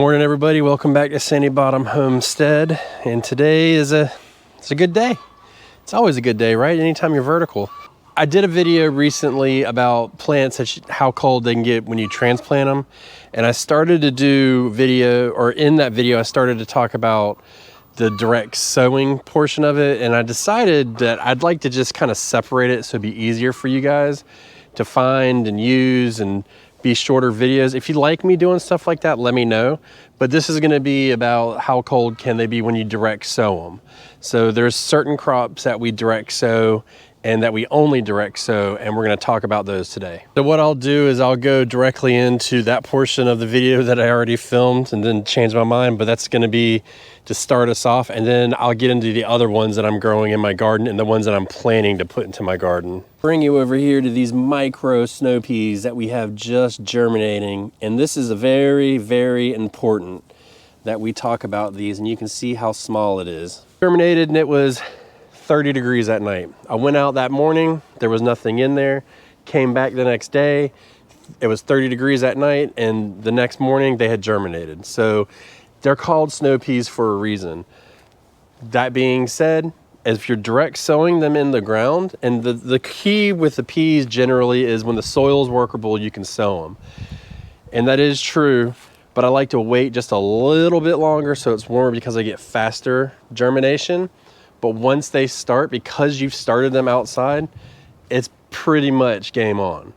Morning everybody, welcome back to Sandy Bottom Homestead, and today is a good day. It's always a good day, right? Anytime you're vertical. I did a video recently about plants, how cold they can get when you transplant them, and I started to do video, or in that video I started to talk about the direct sowing portion of it, and I decided that I'd like to just kind of separate it so it'd be easier for you guys to find and use and be shorter videos. If you like me doing stuff like that, let me know. But this is gonna be about how cold can they be when you direct sow them. So there's certain crops that we direct sow and that we only direct sow, and we're gonna talk about those today. So what I'll do is I'll go directly into that portion of the video that I already filmed and then change my mind, but that's gonna be to start us off, and then I'll get into the other ones that I'm growing in my garden and the ones that I'm planning to put into my garden. Bring you over here to these micro snow peas that we have just germinating, and this is a very, very important that we talk about these, and you can see how small it is. Germinated, and it was 30 degrees at night. I went out that morning, there was nothing in there, came back the next day, it was 30 degrees at night, and the next morning they had germinated. So they're called snow peas for a reason. That being said, if you're direct sowing them in the ground, and the key with the peas generally is when the soil is workable, you can sow them. And that is true, but I like to wait just a little bit longer so it's warmer because I get faster germination. But once they start, because you've started them outside, it's pretty much game on.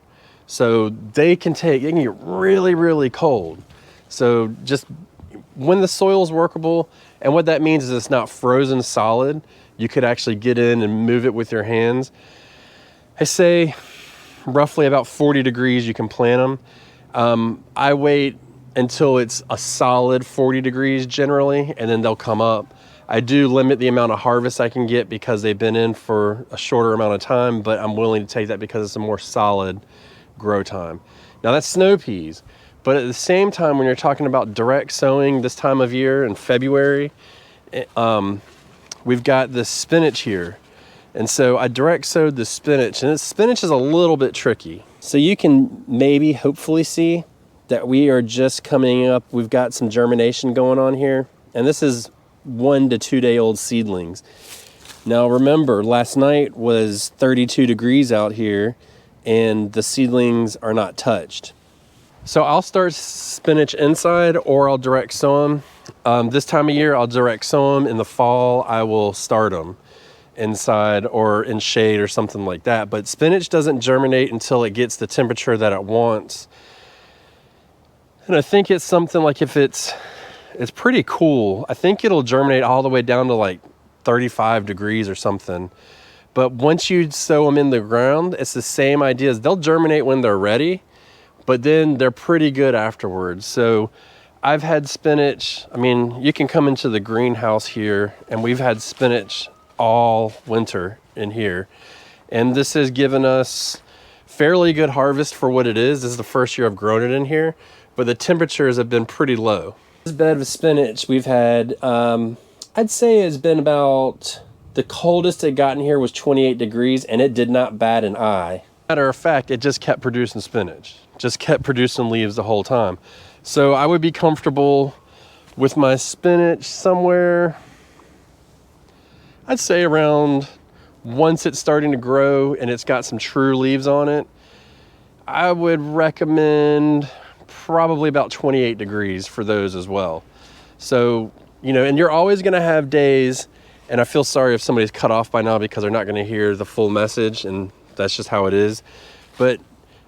So they can get really, really cold. So just when the soil's workable, and what that means is it's not frozen solid, you could actually get in and move it with your hands. I say roughly about 40 degrees you can plant them. I wait until it's a solid 40 degrees generally, and then they'll come up. I do limit the amount of harvest I can get because they've been in for a shorter amount of time, but I'm willing to take that because it's a more solid grow time. Now that's snow peas, but at the same time, when you're talking about direct sowing this time of year in February, we've got the spinach here. And so I direct sowed the spinach, and the spinach is a little bit tricky. So you can maybe hopefully see that we are just coming up. We've got some germination going on here, and this is 1 to 2 day old seedlings. Now remember, last night was 32 degrees out here and the seedlings are not touched. So I'll start spinach inside, or I'll direct sow them. This time of year I'll direct sow them. In the fall I will start them inside or in shade or something like that. But spinach doesn't germinate until it gets the temperature that it wants. And I think it's something like, if it's pretty cool, I think it'll germinate all the way down to like 35 degrees or something. But once you sow them in the ground, it's the same idea. As they'll germinate when they're ready, but then they're pretty good afterwards. So I've had spinach, I mean, you can come into the greenhouse here, and we've had spinach all winter in here. And this has given us fairly good harvest for what it is. This is the first year I've grown it in here, but the temperatures have been pretty low. This bed of spinach we've had, I'd say it's been about, the coldest it got in here was 28 degrees, and it did not bat an eye. Matter of fact, it just kept producing spinach, just kept producing leaves the whole time. So I would be comfortable with my spinach somewhere, I'd say around, once it's starting to grow and it's got some true leaves on it, I would recommend probably about 28 degrees for those as well. So, you know, and you're always gonna have days, and I feel sorry if somebody's cut off by now because they're not gonna hear the full message, and that's just how it is. But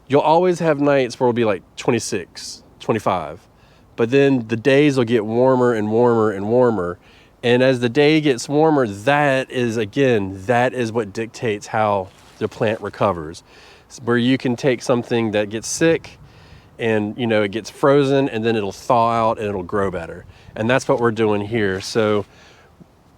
you'll always have nights where it'll be like 26, 25. But then the days will get warmer and warmer and warmer. And as the day gets warmer, that is what dictates how the plant recovers. It's where you can take something that gets sick, and you know, it gets frozen, and then it'll thaw out and it'll grow better. And that's what we're doing here. So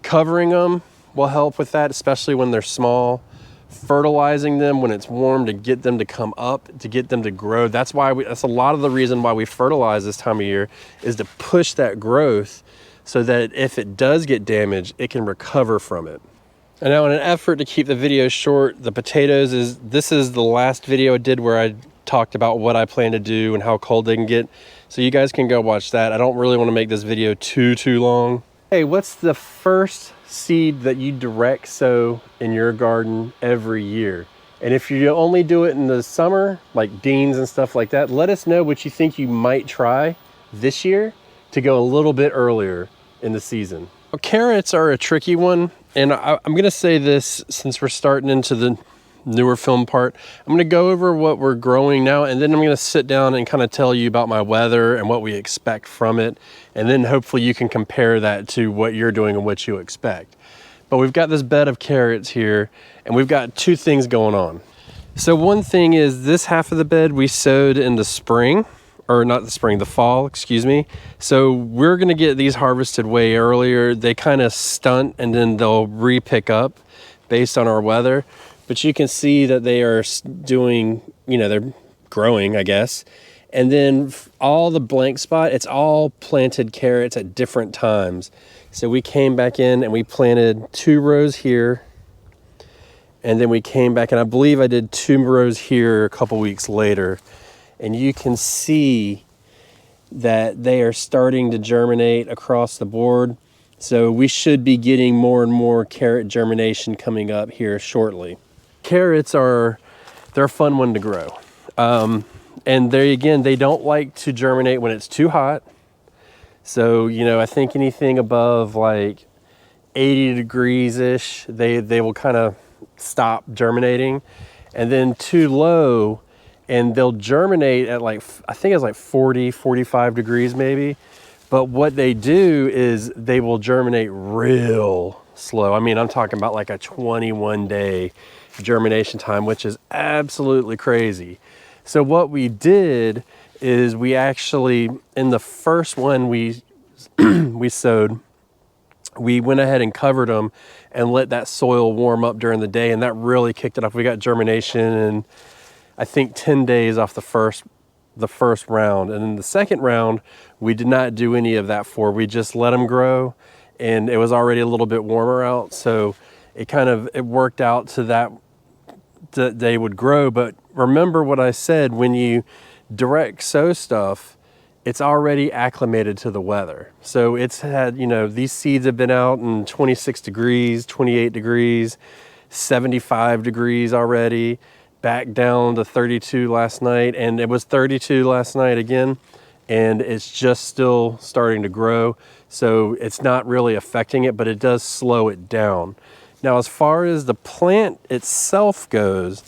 covering them will help with that, especially when they're small. Fertilizing them when it's warm to get them to come up, to get them to grow. That's a lot of the reason why we fertilize this time of year, is to push that growth so that if it does get damaged, it can recover from it. And now, in an effort to keep the video short, the potatoes this is the last video I did where I talked about what I plan to do and how cold they can get. So you guys can go watch that. I don't really want to make this video too long. Hey, what's the first seed that you direct sow in your garden every year? And if you only do it in the summer, like beans and stuff like that, let us know what you think you might try this year to go a little bit earlier in the season. Well, carrots are a tricky one, and I'm gonna say this since we're starting into the newer film part. I'm gonna go over what we're growing now, and then I'm gonna sit down and kind of tell you about my weather and what we expect from it, and then hopefully you can compare that to what you're doing and what you expect. But we've got this bed of carrots here, and we've got two things going on. So one thing is this half of the bed we sowed in the spring, or not the spring, the fall, excuse me. So we're gonna get these harvested way earlier. They kind of stunt and then they'll re-pick up based on our weather. But you can see that they are doing, you know, they're growing, I guess. And then all the blank spot, it's all planted carrots at different times. So we came back in and we planted 2 rows here. And then we came back, and I believe I did 2 rows here a couple weeks later. And you can see that they are starting to germinate across the board. So we should be getting more and more carrot germination coming up here shortly. Carrots they're a fun one to grow. And there again, they don't like to germinate when it's too hot. So, you know, I think anything above like 80 degrees-ish, they will kind of stop germinating. And then too low, and they'll germinate at like, I think it's like 40, 45 degrees maybe. But what they do is they will germinate real slow. I mean, I'm talking about like a 21-day germination time, which is absolutely crazy. So what we did is we actually, in the first one we sowed, we went ahead and covered them and let that soil warm up during the day, and that really kicked it off. We got germination in, I think, 10 days off the first round. And then the second round, we did not do any of that for. We just let them grow, and it was already a little bit warmer out. So it worked out to that they would grow. But remember what I said, when you direct sow stuff, it's already acclimated to the weather. So it's had, you know, these seeds have been out in 26 degrees, 28 degrees, 75 degrees already, back down to 32 last night, and it was 32 last night again, and it's just still starting to grow. So it's not really affecting it, but it does slow it down. Now, as far as the plant itself goes,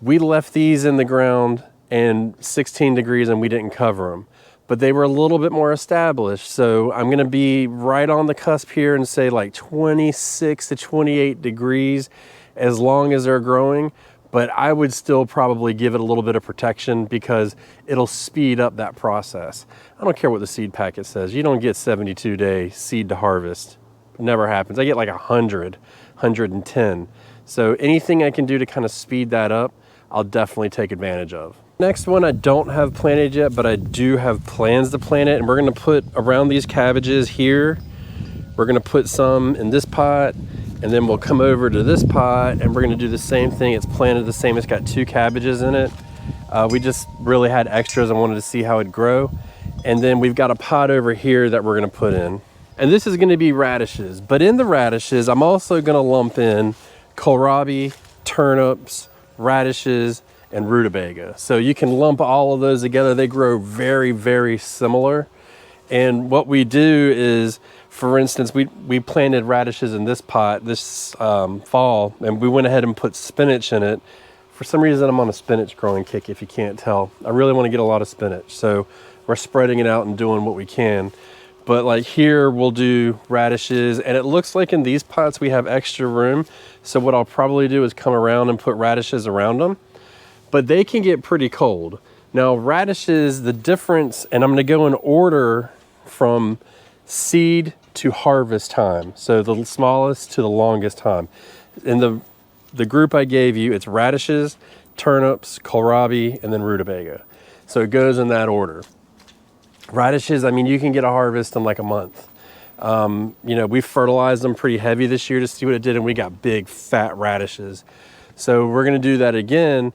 we left these in the ground and 16 degrees and we didn't cover them, but they were a little bit more established. So I'm gonna be right on the cusp here and say like 26 to 28 degrees as long as they're growing. But I would still probably give it a little bit of protection because it'll speed up that process. I don't care what the seed packet says. You don't get 72-day seed to harvest. It never happens. I get like 100, 110. So anything I can do to kind of speed that up, I'll definitely take advantage of. Next one I don't have planted yet, but I do have plans to plant it. And we're gonna put around these cabbages here, we're gonna put some in this pot, and then we'll come over to this pot and we're gonna do the same thing. It's planted the same, it's got 2 cabbages in it. We just really had extras. I wanted to see how it'd grow. And then we've got a pot over here that we're gonna put in. And this is gonna be radishes. But in the radishes, I'm also gonna lump in kohlrabi, turnips, radishes, and rutabaga. So you can lump all of those together. They grow very, very similar. And what we do is, for instance, we planted radishes in this pot this fall, and we went ahead and put spinach in it. For some reason, I'm on a spinach growing kick, if you can't tell. I really want to get a lot of spinach. So we're spreading it out and doing what we can. But like here, we'll do radishes, and it looks like in these pots we have extra room. So what I'll probably do is come around and put radishes around them. But they can get pretty cold. Now radishes, the difference, and I'm gonna go in order from seed to harvest time. So the smallest to the longest time. In the group I gave you, it's radishes, turnips, kohlrabi, and then rutabaga. So it goes in that order. Radishes, I mean, you can get a harvest in like a month. You know, we fertilized them pretty heavy this year to see what it did, and we got big fat radishes. So we're gonna do that again.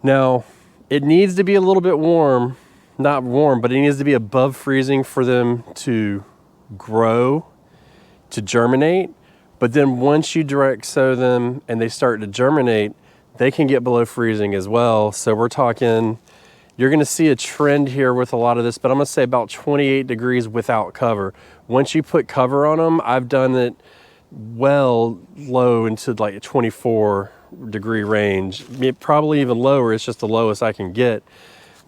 Now, it needs to be a little bit warm not warm, but it needs to be above freezing for them to grow, to germinate. But then once you direct sow them and they start to germinate, they can get below freezing as well. So we're talking, you're gonna see a trend here with a lot of this, but I'm gonna say about 28 degrees without cover. Once you put cover on them, I've done it well low into like a 24-degree range. Probably even lower, it's just the lowest I can get.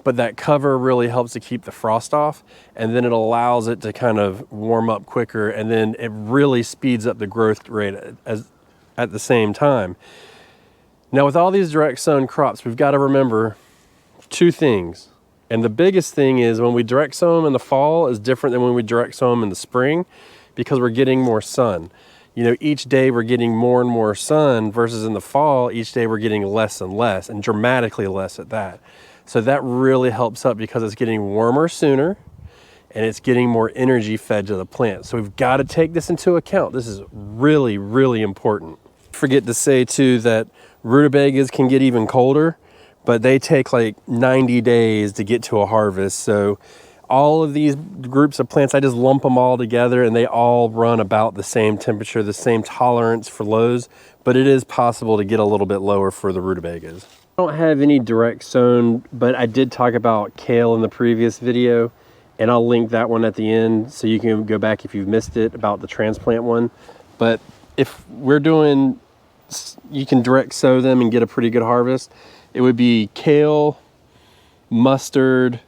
But that cover really helps to keep the frost off, and then it allows it to kind of warm up quicker, and then it really speeds up the growth rate at the same time. Now with all these direct sown crops, we've got to remember two things. And the biggest thing is when we direct sow them in the fall is different than when we direct sow them in the spring, because we're getting more sun. You know, each day we're getting more and more sun versus in the fall, each day we're getting less and less, and dramatically less at that. So that really helps up because it's getting warmer sooner and it's getting more energy fed to the plant. So we've got to take this into account. This is really, really important. Forget to say too that rutabagas can get even colder, but they take like 90 days to get to a harvest. So all of these groups of plants, I just lump them all together and they all run about the same temperature, the same tolerance for lows, but it is possible to get a little bit lower for the rutabagas. I don't have any direct sown, but I did talk about kale in the previous video, and I'll link that one at the end so you can go back if you've missed it about the transplant one. But if we're doing, you can direct sow them and get a pretty good harvest. It would be kale, mustard,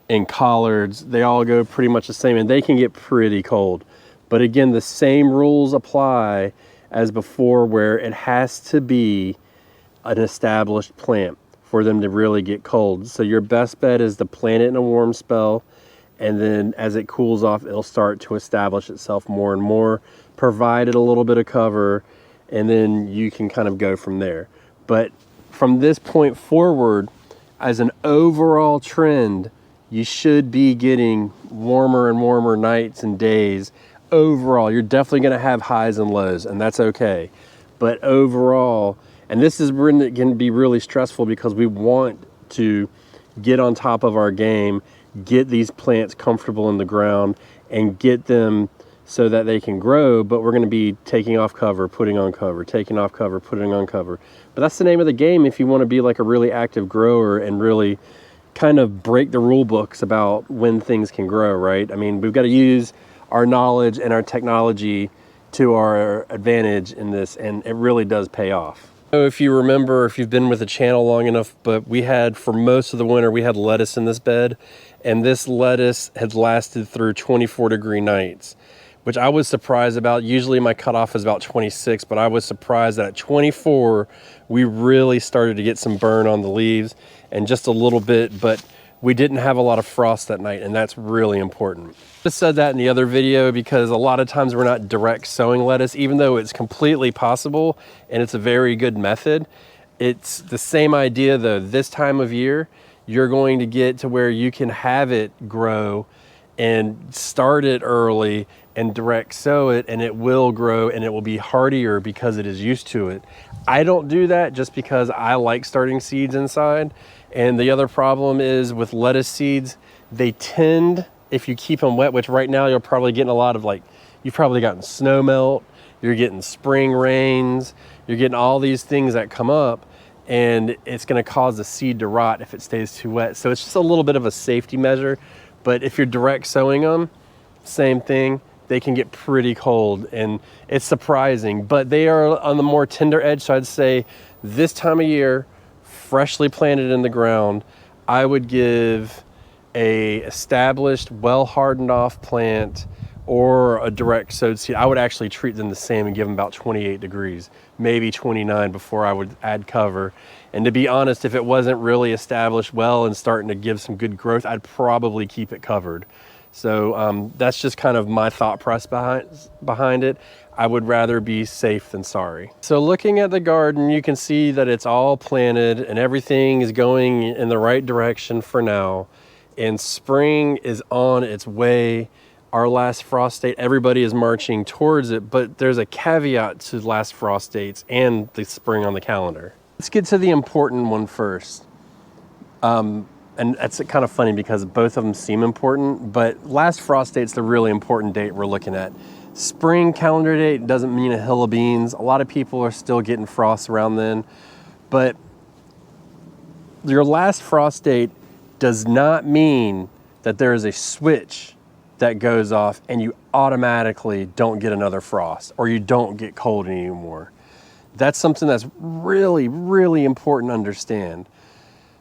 and collards. They all go pretty much the same, and they can get pretty cold. But again, the same rules apply as before, where it has to be an established plant for them to really get cold. So your best bet is to plant it in a warm spell, and then as it cools off, it'll start to establish itself more and more, provide it a little bit of cover, and then you can kind of go from there. But from this point forward, as an overall trend, you should be getting warmer and warmer nights and days. Overall, you're definitely gonna have highs and lows, and that's okay. But overall, and this is when it can be really stressful because we want to get on top of our game, get these plants comfortable in the ground, and get them so that they can grow, but we're gonna be taking off cover, putting on cover, taking off cover, putting on cover. But that's the name of the game if you wanna be like a really active grower and really kind of break the rule books about when things can grow, right? I mean, we've gotta use our knowledge and our technology to our advantage in this, and it really does pay off. So if you remember, if you've been with the channel long enough, but we had, for most of the winter, we had lettuce in this bed, and this lettuce had lasted through 24-degree nights, which I was surprised about. Usually my cutoff is about 26, but I was surprised that at 24, we really started to get some burn on the leaves, and just a little bit, but we didn't have a lot of frost that night, and that's really important. I just said that in the other video because a lot of times we're not direct sowing lettuce, even though it's completely possible and it's a very good method. It's the same idea though. This time of year, you're going to get to where you can have it grow and start it early and direct sow it, and it will grow and it will be hardier because it is used to it. I don't do that just because I like starting seeds inside. And the other problem is with lettuce seeds, they tend, if you keep them wet, which right now you're probably getting a lot of, like, you've probably gotten snow melt, you're getting spring rains, you're getting all these things that come up, and it's gonna cause the seed to rot if it stays too wet. So it's just a little bit of a safety measure. But if you're direct sowing them, same thing, they can get pretty cold, and it's surprising, but they are on the more tender edge. So I'd say this time of year, freshly planted in the ground, I would give a established, well hardened off plant or a direct sowed seed. I would actually treat them the same and give them about 28 degrees, maybe 29 before I would add cover. And to be honest, if it wasn't really established well and starting to give some good growth, I'd probably keep it covered. So that's just kind of my thought process behind it. I would rather be safe than sorry. So looking at the garden, you can see that it's all planted and everything is going in the right direction for now. And spring is on its way. Our last frost date, everybody is marching towards it, but there's a caveat to last frost dates and the spring on the calendar. Let's get to the important one first. and that's kind of funny because both of them seem important, but last frost date's the really important date we're looking at. Spring calendar date doesn't mean a hill of beans. A lot of people are still getting frost around then, but your last frost date does not mean that there is a switch that goes off and you automatically don't get another frost or you don't get cold anymore. That's something that's really, really important to understand.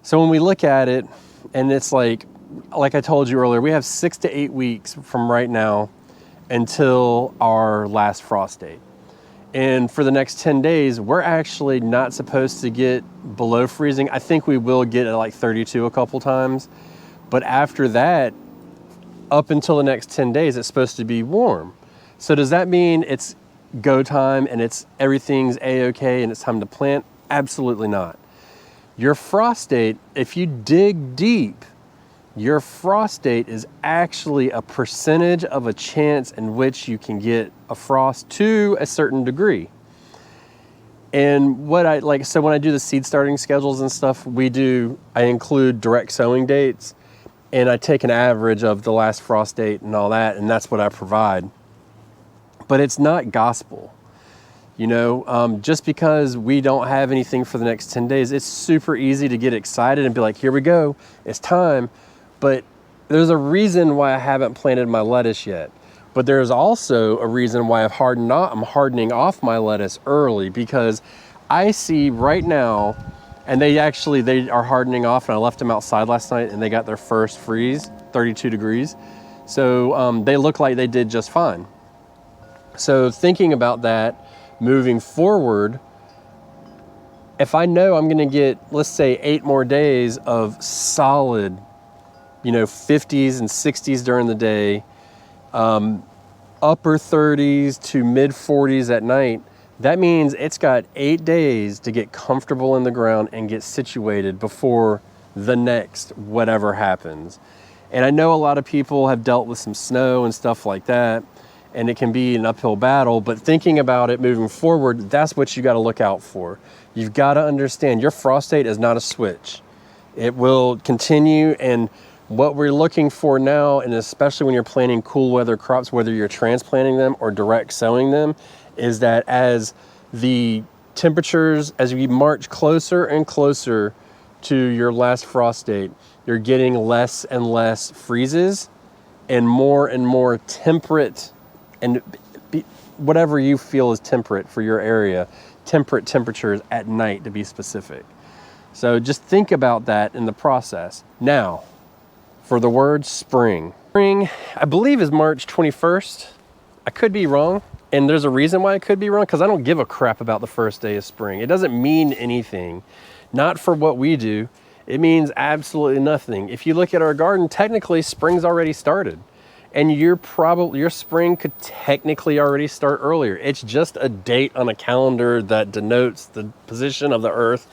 So when we look at it, and it's like I told you earlier, we have 6 to 8 weeks from right now until our last frost date. And for the next 10 days, we're actually not supposed to get below freezing. I think we will get at like 32 a couple times. But after that, up until the next 10 days, it's supposed to be warm. So does that mean it's go time and everything's a-okay and it's time to plant? Absolutely not. Your frost date, if you dig deep, your frost date is actually a percentage of a chance in which you can get a frost to a certain degree. And what so when I do the seed starting schedules and stuff, I include direct sowing dates, and I take an average of the last frost date and all that, and that's what I provide. But it's not gospel. Just because we don't have anything for the next 10 days, it's super easy to get excited and be like, here we go, it's time. But there's a reason why I haven't planted my lettuce yet. But there's also a reason why I'm hardening off my lettuce early, because I see right now, and they are hardening off, and I left them outside last night and they got their first freeze, 32 degrees. So they look like they did just fine. So thinking about that, moving forward, if I know I'm gonna get, let's say 8 more days of solid, 50s and 60s during the day, upper 30s to mid 40s at night, that means it's got 8 days to get comfortable in the ground and get situated before the next whatever happens. And I know a lot of people have dealt with some snow and stuff like that, and it can be an uphill battle, but thinking about it moving forward, that's what you gotta look out for. You've gotta understand your frost date is not a switch. It will continue, and what we're looking for now, and especially when you're planting cool weather crops, whether you're transplanting them or direct sowing them, is that as the temperatures, as we march closer and closer to your last frost date, you're getting less and less freezes and more temperate, and whatever you feel is temperate for your area, temperate temperatures at night, to be specific. So just think about that in the process. Now, for the word spring. Spring, I believe, is March 21st. I could be wrong, and there's a reason why I could be wrong, because I don't give a crap about the first day of spring. It doesn't mean anything. Not for what we do. It means absolutely nothing. If you look at our garden, technically spring's already started. And your spring could technically already start earlier. It's just a date on a calendar that denotes the position of the earth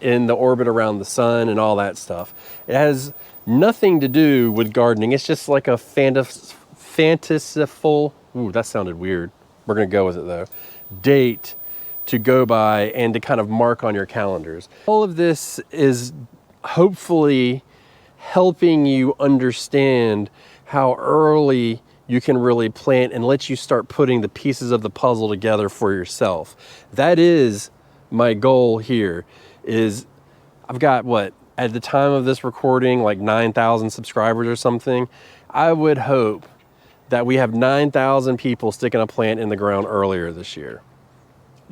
in the orbit around the sun and all that stuff. It has nothing to do with gardening. It's just like a fantasyful, ooh, that sounded weird. We're gonna go with it though. Date to go by and to kind of mark on your calendars. All of this is hopefully helping you understand how early you can really plant and let you start putting the pieces of the puzzle together for yourself. That is my goal here. I've got, what, at the time of this recording, like 9,000 subscribers or something. I would hope that we have 9,000 people sticking a plant in the ground earlier this year.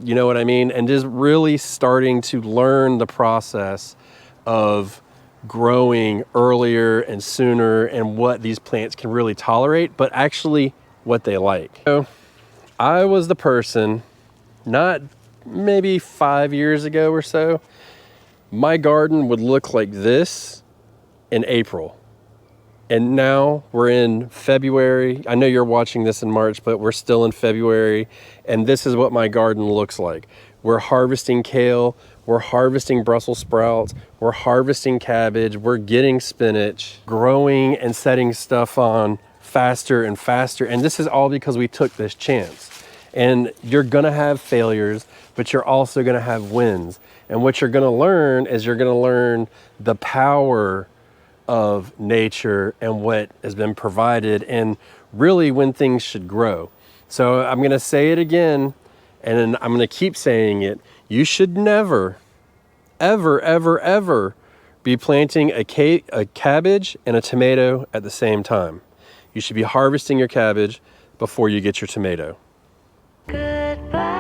You know what I mean? And just really starting to learn the process of growing earlier and sooner, and what these plants can really tolerate, but actually what they like. So I was the person, not maybe 5 years ago or so, my garden would look like this in April. And now we're in February. I know you're watching this in March, but we're still in February. And this is what my garden looks like. We're harvesting kale. We're harvesting Brussels sprouts. We're harvesting cabbage. We're getting spinach, growing and setting stuff on faster and faster. And this is all because we took this chance. And you're gonna have failures, but you're also gonna have wins. And what you're gonna learn is you're gonna learn the power of nature and what has been provided and really when things should grow. So I'm going to say it again, and then I'm going to keep saying it. You should never, ever, ever, ever be planting a cabbage and a tomato at the same time. You should be harvesting your cabbage before you get your tomato. Goodbye.